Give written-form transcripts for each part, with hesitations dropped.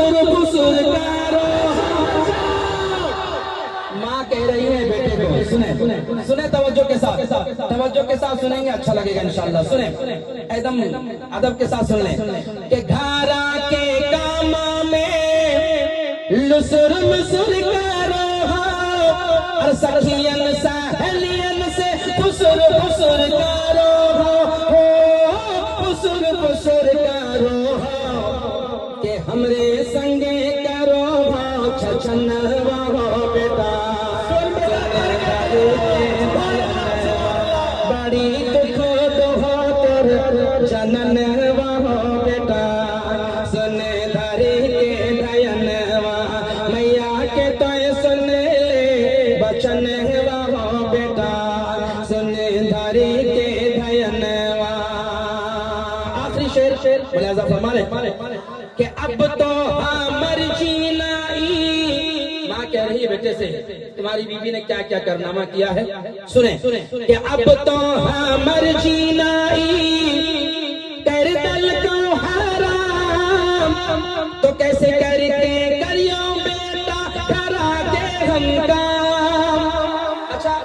फुसुर फुसुर करो। माँ कह रही है बेटे को, सुने सुने तवज्जो के साथ सुनेंगे, अच्छा लगेगा इंशाल्लाह। सुने एकदम अदब के साथ सुन लें कि घरा के काम में लुसुर मुसुर करो और सखियन सहेलियन से फुसुर फुसुर करो हो, फुसुर फुसुर करो के हमरे संगे करो छछन बेटा। बड़ी दुख दोहो तोर जनन बेटा, सुने धरी के धयन मैया के तय सुन ले बचन बेटा, सुने धरी के धयन। आखिरी शेर मुलाजा फरमाने कि अब तो हमर जीना। माँ कह रही है बेटे से तुम्हारी बीवी ने क्या क्या कारनामा किया है, सुने कि अब तो हमर जीना कर दल को हराम, तो कैसे करके करियो बेटा करा के हम काम। अच्छा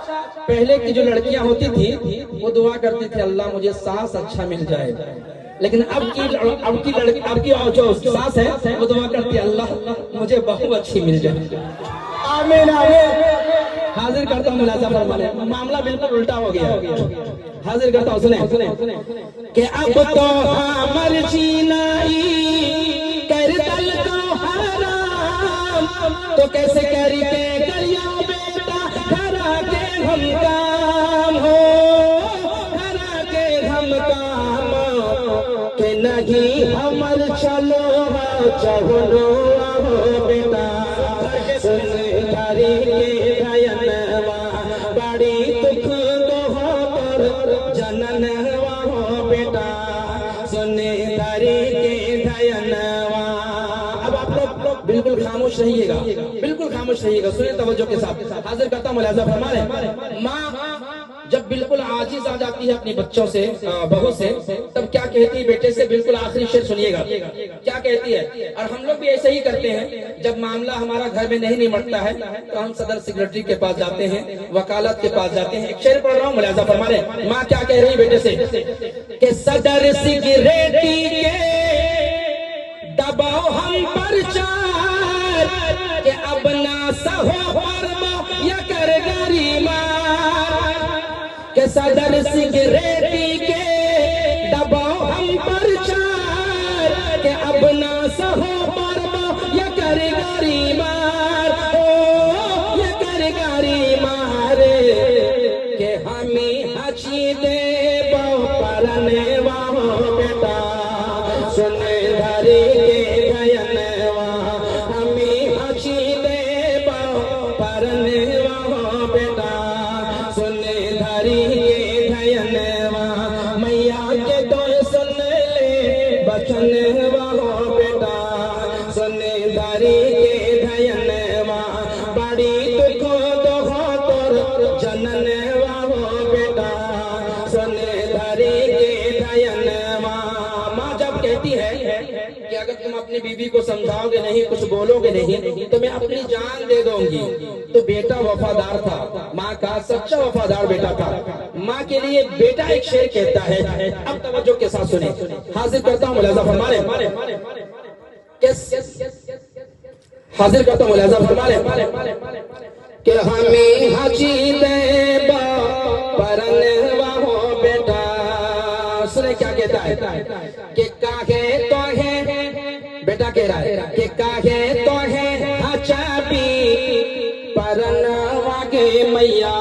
पहले की जो लड़कियां होती थी वो दुआ करती थी अल्लाह मुझे सास अच्छा मिल जाए, लेकिन अब की जो सास है वो दुआ करती है अल्लाह मुझे बहू अच्छी मिल जाए। आमीन आमीन। हाजिर करता हूँ मुलाजा फरमाने, मामला बिल्कुल उल्टा हो गया। हाजिर करता हूँ, सुने कि अब तो हमर जीना कर दल को हराम, तो कैसे करके करियो बेटा करा के हम काम हो, करा के हम काम के नहीं हमर चलो चलो बेटा, सुन धरी के धयनवा बड़ी दुख दोहो तोर जनन बेटा, सुन धरी के धयनवा। अब आप लोग बिल्कुल खामोश रहिएगा, बिल्कुल खामोश रहिएगा, सुने तवज्जो के साथ। हाजिर करता हूँ मुलाजा फरमाने। माँ जब बिल्कुल आजिज आ जाती है अपने बच्चों से, बहू से, तब क्या कहती है बेटे से, बिल्कुल आखिरी शेर सुनिएगा क्या कहती है। और हम लोग भी ऐसे ही करते हैं, जब मामला हमारा घर में नहीं निपटता है तो हम सदर सेक्रेटरी के पास जाते हैं, वकालत के पास जाते हैं। एक शेर पढ़ रहा हूँ मुलाजा फरमाने। माँ क्या कह रही है बेटे से कि सदर सेक्रेटरी के दबाओ हम पर चार के अब ना सहो या कर गरीमा, के सदर सेक्रेटरी के दबाओ हम पर चार के अब ना सहो या कर गारी मार हो, या कर गारी मारे के हमी हची दे परने वाहो बेटा, सुने धरी के धयनवा हमी हची दे परने वाहो बेटा, सुने धरी के धयनवा मैया के तो सुन ले बचन वाहो बेटा, सुने धरी के धयनवा बड़ी दुख दोहो तोर जनन वाहो बेटा, सुने धरी के धयनवा। माँ जब कहती है कि अगर तुम अपनी बीवी को समझाओगे नहीं, कुछ बोलोगे नहीं, तो मैं अपनी जान दे दूंगी, तो बेटा वफादार था, माँ का सच्चा वफादार बेटा था। माँ के लिए बेटा एक शेर कहता है, अब तवज्जो के साथ सुने। हाजिर करता हूँ मुलाजा फरमाने, हाजिर करता हूँ मुलाजा फरमाने कि हमें हजी दे परन वाहो बेटा। सुने क्या कहता है कि काहे तो है, बेटा कह रहा है कि काहे तो है हचाबी परन वागे मैया,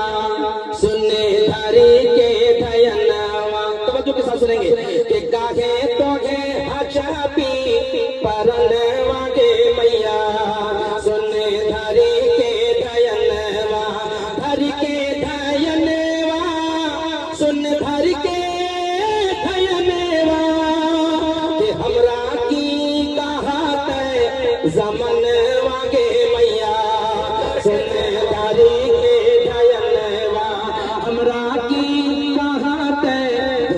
सुने धरी के धयनवा। तवज्जो के साथ सुनेंगे कि काहे तो है हचाबी परन वागे मैया, सुने धरी के धयनवा, धरी के धयनवा, सुन धरी के धयनवा कि हमरा की कहात जमन वागे मैया, सुने धरी के धयनवा हमरा की कहात।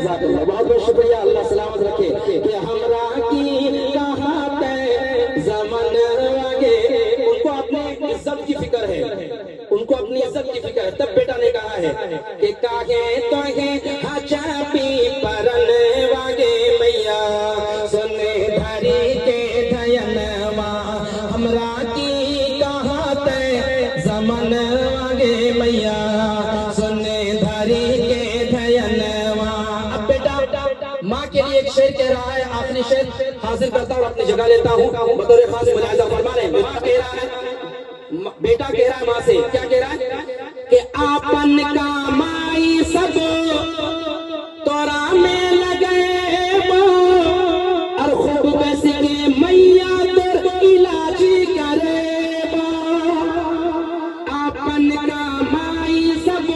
बहुत बहुत शुक्रिया, अल्लाह सलामत रखे कि हमरा की कहात जमन है कि काहे तो है हचा पी परन वागे मैया सुने धरी के धयनवा हमरा की कहत जमन वागे मैया सुने धरी के धयनवा। अब बेटा माँ के लिए एक शेर कह रहा है, आखिरी शेर हासिल करता हूँ, अपनी जगह लेता हूँ, बतौर खास मुलाहिजा फरमा रहे हैं। माँ कह रहा है, बेटा कह रहा है माँ से, क्या कह रहा है कि आपन का माई सब तोरा में लगे और खूब बस के मैया तोर इलाज करे। आपन का माई सब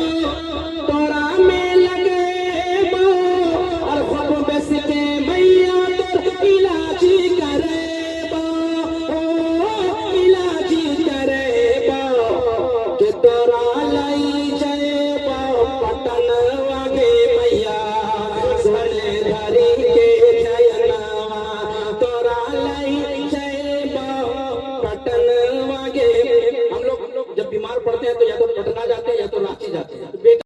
तोरा में लगे और खूब बस के मैया तोर इलाज करे, इलाज करे के तोरा लाई जय पटन वागे मैया सोने धरी के जयनवा तोरा लाई जय पटन वागे। हम लोग जब बीमार पड़ते हैं तो या तो पटना